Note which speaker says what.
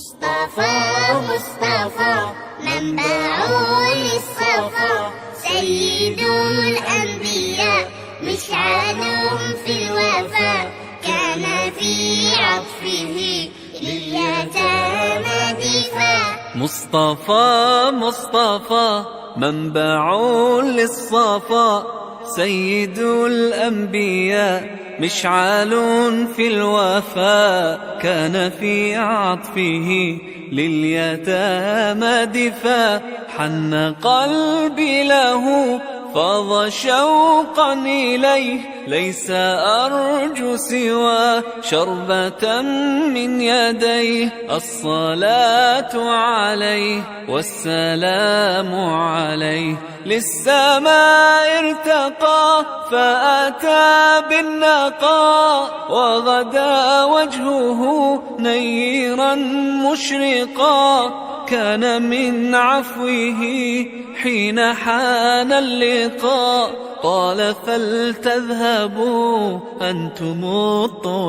Speaker 1: مصطفى مصطفى منبع للصفا، سيد الأنبياء مشعل في الوفا، كان في عطفه لليتامى دفاع.
Speaker 2: مصطفى مصطفى منبع للصفا، سيد الأنبياء مشعل في الوفا، كان في عطفه لليتامى دفاع. حن قلبي له فاض شوقا إليه، ليس أرجو سوى شربة من يديه. الصلاة عليه والسلام عليه، للسماء ارتقى فأتى بالنقاء، وغدا وجهه نيرا مشرقا. كان من عفوه حين حان اللقاء، قال فلتذهبوا أنتم الطلقاء.